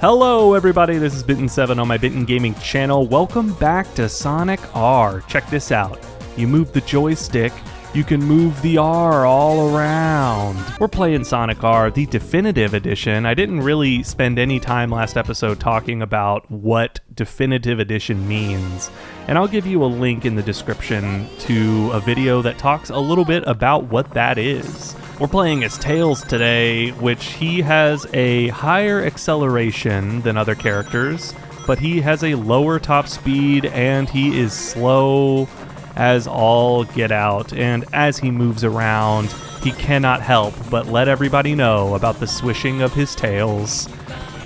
Hello everybody, this is Binton7 on my BintonGaming channel. Welcome back to Sonic R. Check this out. You move the joystick, you can move the R all around. We're playing Sonic R, the Definitive Edition. I didn't really spend any time last episode talking about what Definitive Edition means, and I'll give you a link in the description to a video that talks a little bit about what that is. We're playing as Tails today, which he has a higher acceleration than other characters, but he has a lower top speed and he is slow as all get out. And as he moves around, he cannot help but let everybody know about the swishing of his tails.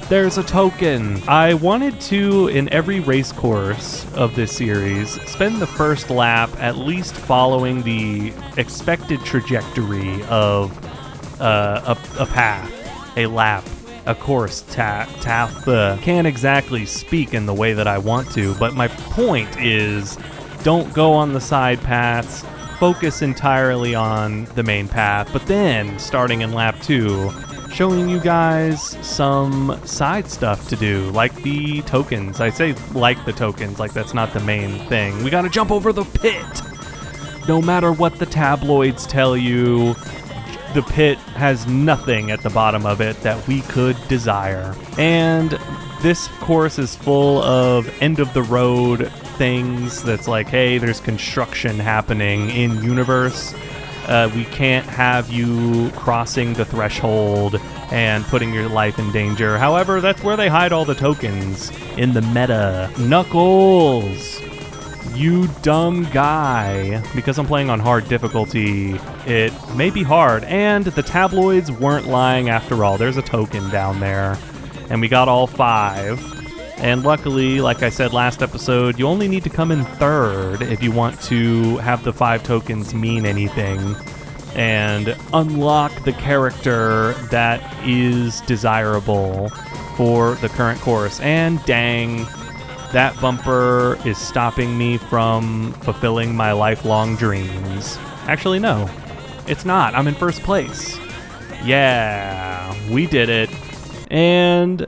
There's a token. I wanted to, in every race course of this series, spend the first lap at least following the expected trajectory of a path, a lap, a course, can't exactly speak in the way that I want to, but my point is, don't go on the side paths, focus entirely on the main path, but then, starting in lap 2, showing you guys some side stuff to do, like the tokens. I say like the tokens, like that's not the main thing. We gotta jump over the pit! No matter what the tabloids tell you, the pit has nothing at the bottom of it that we could desire. And this course is full of end-of-the-road things that's like, hey, there's construction happening in universe. We can't have you crossing the threshold and putting your life in danger. However, that's where they hide all the tokens in the meta. Knuckles! You dumb guy. Because I'm playing on hard difficulty, it may be hard. And the tabloids weren't lying after all. There's a token down there. And we got all 5. And luckily, like I said last episode, you only need to come in third if you want to have the 5 tokens mean anything and unlock the character that is desirable for the current course. And dang, that bumper is stopping me from fulfilling my lifelong dreams. Actually, no, it's not. I'm in first place. Yeah, we did it. And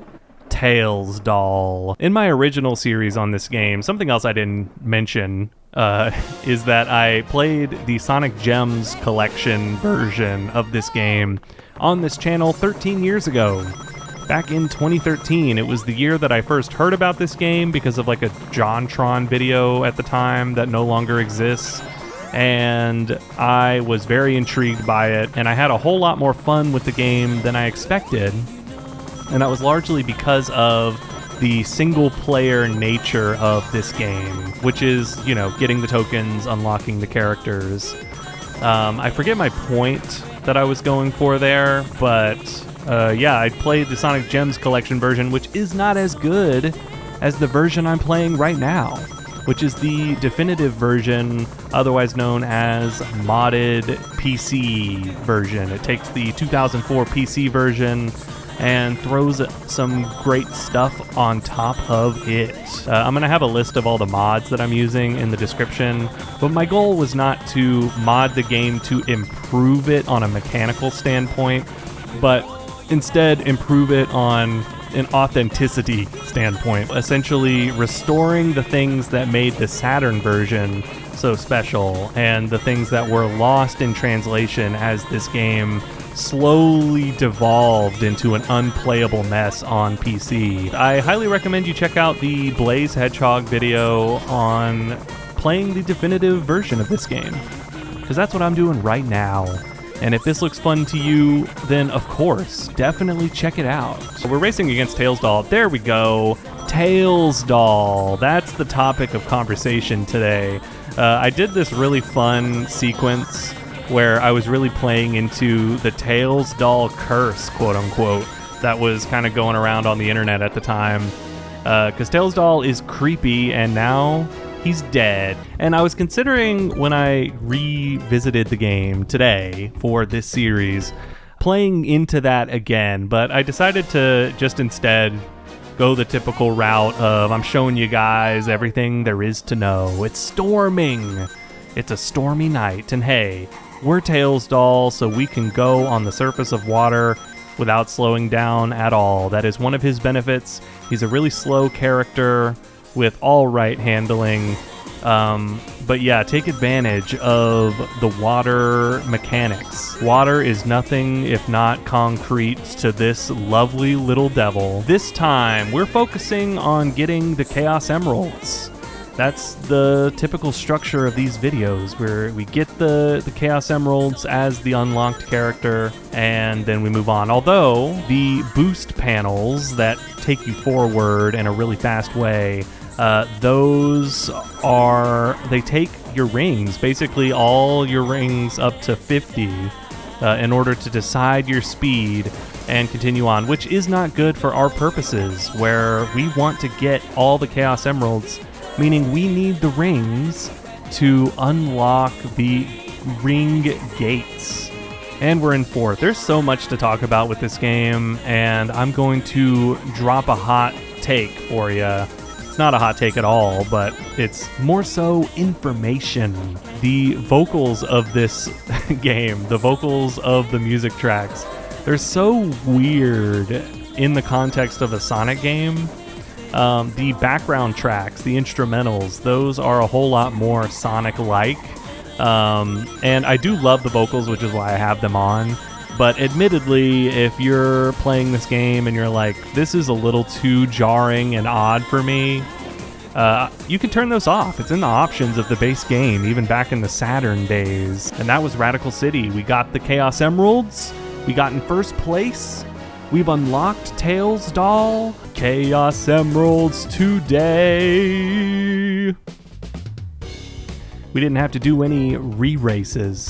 Tails doll. In my original series on this game, something else I didn't mention is that I played the Sonic Gems collection version of this game on this channel 13 years ago. Back in 2013, it was the year that I first heard about this game because of like a JonTron video at the time that no longer exists. And I was very intrigued by it, and I had a whole lot more fun with the game than I expected. And that was largely because of the single-player nature of this game, which is, you know, getting the tokens, unlocking the characters. I forget my point that I was going for there, but yeah, I played the Sonic Gems collection version, which is not as good as the version I'm playing right now, which is the definitive version, otherwise known as modded PC version. It takes the 2004 PC version and throws some great stuff on top of it. I'm going to have a list of all the mods that I'm using in the description, but my goal was not to mod the game to improve it on a mechanical standpoint, but instead improve it on an authenticity standpoint, essentially restoring the things that made the Saturn version so special and the things that were lost in translation as this game slowly devolved into an unplayable mess on PC. I highly recommend you check out the Blaze Hedgehog video on playing the definitive version of this game, because that's what I'm doing right now. And if this looks fun to you, then of course, definitely check it out. So we're racing against Tails doll. There we go. Tails doll. That's the topic of conversation today. I did this really fun sequence where I was really playing into the Tails doll curse, quote unquote, that was kind of going around on the internet at the time. Because Tails doll is creepy and now he's dead. And I was considering, when I revisited the game today for this series, playing into that again, but I decided to just instead go the typical route of I'm showing you guys everything there is to know. It's storming. It's a stormy night, and hey, we're Tails doll, so we can go on the surface of water without slowing down at all. That is one of his benefits. He's a really slow character with all right handling. But yeah, take advantage of the water mechanics. Water is nothing if not concrete to this lovely little devil. This time, we're focusing on getting the Chaos Emeralds. That's the typical structure of these videos, where we get the Chaos Emeralds as the unlocked character, and then we move on. Although, the boost panels that take you forward in a really fast way, they take your rings, basically all your rings up to 50, in order to decide your speed and continue on, which is not good for our purposes, where we want to get all the Chaos Emeralds, meaning we need the rings to unlock the ring gates. And we're in 4th. There's so much to talk about with this game, and I'm going to drop a hot take for you. It's not a hot take at all, but it's more so information. The vocals of this game, the vocals of the music tracks, they're so weird in the context of a Sonic game. The background tracks, the instrumentals, those are a whole lot more Sonic-like. And I do love the vocals, which is why I have them on. But admittedly, if you're playing this game and you're like, this is a little too jarring and odd for me, you can turn those off. It's in the options of the base game, even back in the Saturn days. And that was Radical City. We got the Chaos Emeralds. We got in 1st place. We've unlocked Tails Doll. Chaos Emeralds today. We didn't have to do any re-races.